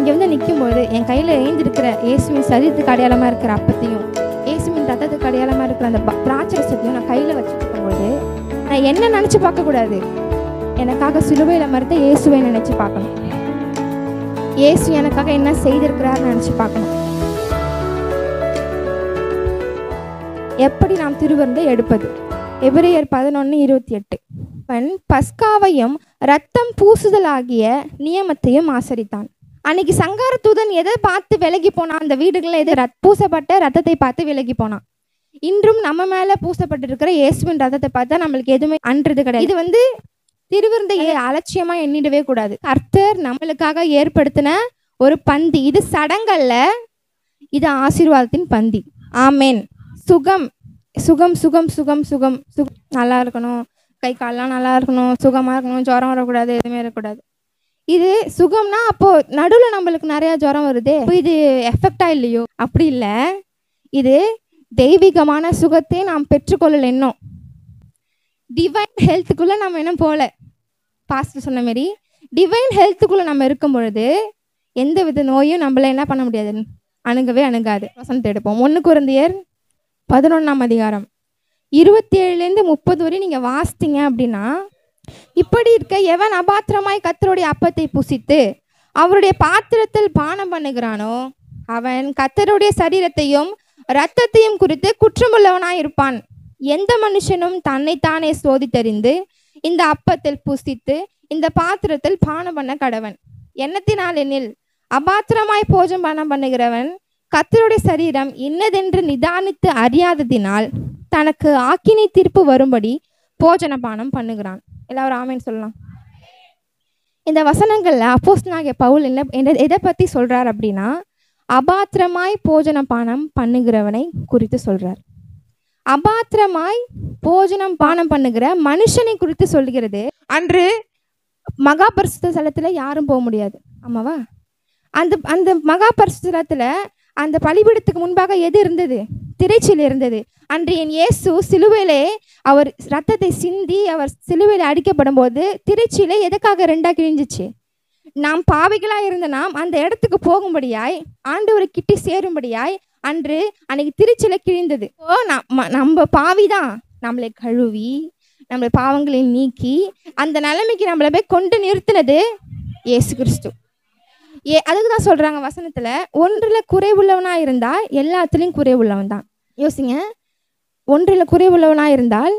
இங்கே வந்து நிற்கும்போது என் கையில் ஏந்திருக்கிற இயேசுவின் சரீரத்துக்கு அடையாளமாக இருக்கிற அப்பத்தையும் இயேசுவின் ரத்தத்துக்கு அடையாளமாக இருக்கிற அந்த திராட்சை ரசத்தையும் நான் கையில் வச்சுட்டு இருக்கும்போது நான் என்ன நினச்சி பார்க்கக்கூடாது, எனக்காக சிலுவையில் மறுத்த இயேசுவை நினச்சி பார்க்கணும். இயேசு எனக்காக என்ன செய்திருக்கிறார்னு நினச்சி பார்க்கணும். எப்படி நாம் திருவிருந்தை எடுப்பது? எபிரேயர் 11:28. பஸ்காவையும் ரத்தம் பூசுதல் ஆகிய நியமத்தையும் ஆசரித்தான். அன்னைக்கு சங்கார தூதன் எதை பார்த்து விலகி போனான்? அந்த வீடுகளில் எது பூசப்பட்ட ரத்தத்தை பார்த்து விலகி போனான். இன்றும் நம்ம மேல பூசப்பட்டிருக்கிற இயேசுவின் ரத்தத்தை பார்த்தா நம்மளுக்கு எதுவுமே அன்றது கிடையாது. இது வந்து திருவிருந்தையை அலட்சியமா எண்ணிடவே கூடாது. கர்த்தர் நம்மளுக்காக ஏற்படுத்தின ஒரு பந்தி. இது சடங்கல்ல, இது ஆசீர்வாதத்தின் பந்தி. ஆமேன். சுகம் சுகம் சுகம் சுகம் சுகம் சுகம் நல்லா இருக்கணும், கை காலெலாம் நல்லா இருக்கணும், சுகமாக இருக்கணும், ஜுரம் வரக்கூடாது, எதுவுமே இருக்கக்கூடாது. இது சுகம்னா அப்போ நடுவில் நம்மளுக்கு நிறையா ஜுரம் வருது, இது எஃபெக்டா இல்லையோ? அப்படி இல்லை. இது தெய்வீகமான சுகத்தை நாம் பெற்றுக்கொள்ளல. இன்னும் டிவைன் ஹெல்த்துக்குள்ளே நம்ம இன்னும் போகல. பாஸ்டர் சொன்ன மாதிரி டிவைன் ஹெல்த்துக்குள்ளே நம்ம இருக்கும் பொழுது எந்த வித நோயும் நம்மள என்ன பண்ண முடியாது, அணுகவே அணுகாது. வசனத்தை எடுப்போம். 1 கொரிந்தியர் 11 27-30 வரை நீங்கள் வாசித்தீங்க அப்படின்னா, இப்படி இருக்க எவன் அபாத்திரமாய் கர்த்தருடைய அப்பத்தை புசித்து அவருடைய பாத்திரத்தில் பானம் பண்ணுகிறானோ அவன் கர்த்தருடைய சரீரத்தையும் இரத்தத்தையும் குறித்து குற்றமுள்ளவனாய் இருப்பான். எந்த மனுஷனும் தன்னைத்தானே சோதித்தறிந்து இந்த அப்பத்தில் புசித்து இந்த பாத்திரத்தில் பானம் பண்ண கடவன். எண்ணத்தினால் எனில் அபாத்திரமாய் போஜம் பானம் பண்ணுகிறவன் கர்த்தருடைய சரீரம் இன்னதென்று நிதானித்து அறியாததினால் தனக்கு ஆக்கினை தீர்ப்பு வரும்படி போஜன பானம் பண்ணுகிறான். எல்லாரும் ஆமேன்னு சொல்லலாம். இந்த வசனங்கள்ல அப்போஸ்தலனாகிய பவுல் என்ன எதை பத்தி சொல்றார் அப்படின்னா, அபாத்திரமாய் போஜன பானம் பண்ணுகிறவனை குறித்து சொல்றார். அபாத்திரமாய் போஜனம் பானம் பண்ணுகிற மனுஷனை குறித்து சொல்கிறது. அன்று மகா பரிசுத்த ஸ்தலத்துல யாரும் போக முடியாது, ஆமாவா? அந்த அந்த மகா பரிசுத்த ஸ்தலத்துல அந்த பலிபீடத்துக்கு முன்பாக எது இருந்தது? திரைச்சீலை இருந்தது. அன்று என் இயேசு சிலுவையிலே அவர் ரத்தத்தை சிந்தி அவர் சிலுவையில் அடிக்கப்படும் போது திரைச்சீலை எதுக்காக 2ஆ கிழிஞ்சிச்சு? நாம் பாவிகளா இருந்த நாம் அந்த இடத்துக்கு போகும்படியாய், ஆண்டவரை கிட்டி சேரும்படியாய் அன்று அன்னைக்கு திரைச்சீலை கிழிந்தது. ஓ, நம்ம பாவிதான், நம்மளை கழுவி நம்மளை பாவங்களை நீக்கி அந்த நிலைமைக்கு நம்மளை போய் கொண்டு நிறுத்தினது இயேசு கிறிஸ்து. அதுக்கு தான் சொல்றாங்க வசனத்துல, ஒன்றில் குறைவுள்ளவனா இருந்தா எல்லாத்துலேயும் குறைவுள்ளவன் தான். யோசிங்க, ஒன்றில் குறைவுள்ளவனா இருந்தால்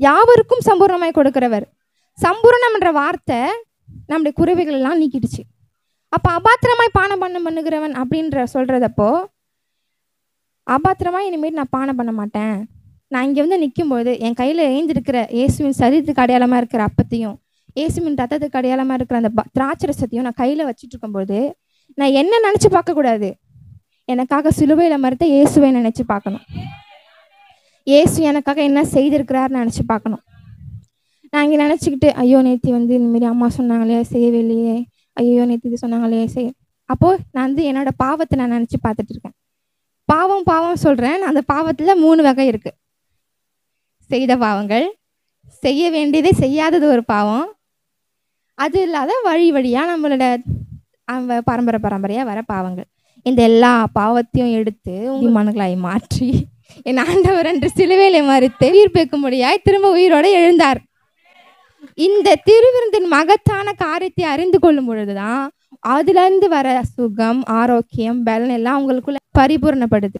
யாவருக்கும் சம்பூர்ணமாய் கொடுக்கிறவர். சம்பூர்ணம் என்ற வார்த்தை நம்முடைய குறைவுகள் எல்லாம் நீக்கிடுச்சு. அப்போ அபாத்திரமாய் பானம் பண்ணுகிறவன் அப்படின்ற சொல்றதப்போ, அபாத்திரமாய் இனிமேல் நான் பானம் பண்ண மாட்டேன். நான் இங்கே வந்து நிற்கும்போது என் கையில் ஏந்திருக்கிற இயேசுவின் சரீரத்துக்கு அடையாளமாக இருக்கிற அப்பத்தையும் இயேசுவின் ரத்தத்துக்கு அடையாளமாக இருக்கிற அந்த திராட்சை ரசத்தையும் நான் கையில் வச்சுட்டு இருக்கும்போது நான் என்ன நினச்சி பார்க்கக்கூடாது, எனக்காக சிலுவையில் மறுத்த இயேசுவை நினச்சி பார்க்கணும். இயேசு எனக்காக என்ன செய்திருக்கிறார்னு நினச்சி பார்க்கணும். நான் இங்கே நினச்சிக்கிட்டு, ஐயோ நேற்று வந்து இந்தமாரி அம்மா சொன்னாங்களே செய்யவே இல்லையே, ஐயோ நேற்று இது சொன்னாங்களே அப்போது நான் வந்து என்னோடய பாவத்தை நான் நினச்சி பார்த்துட்டு இருக்கேன். பாவம் பாவம் சொல்கிறேன். அந்த பாவத்தில் 3 வகை இருக்குது. செய்த பாவங்கள், செய்ய வேண்டியதை செய்யாதது ஒரு பாவம், அது இல்லாத வழி வழியாக நம்மளோட பரம்பரையாக வர பாவங்கள். இந்த எல்லா பாவத்தையும் எடுத்து மனுக்களாய் மாற்றி என் ஆண்டவர் என்று சிலுவையிலே மறித்து உயிர் பெக்கும்படியாய் திரும்ப உயிரோடு எழுந்தார். இந்த திருவிருந்தின் மகத்தான காரியத்தை அறிந்து கொள்ளும் பொழுதுதான் அதுலேருந்து வர சுகம், ஆரோக்கியம், பலன் எல்லாம் உங்களுக்குள்ள பரிபூர்ணப்படுது.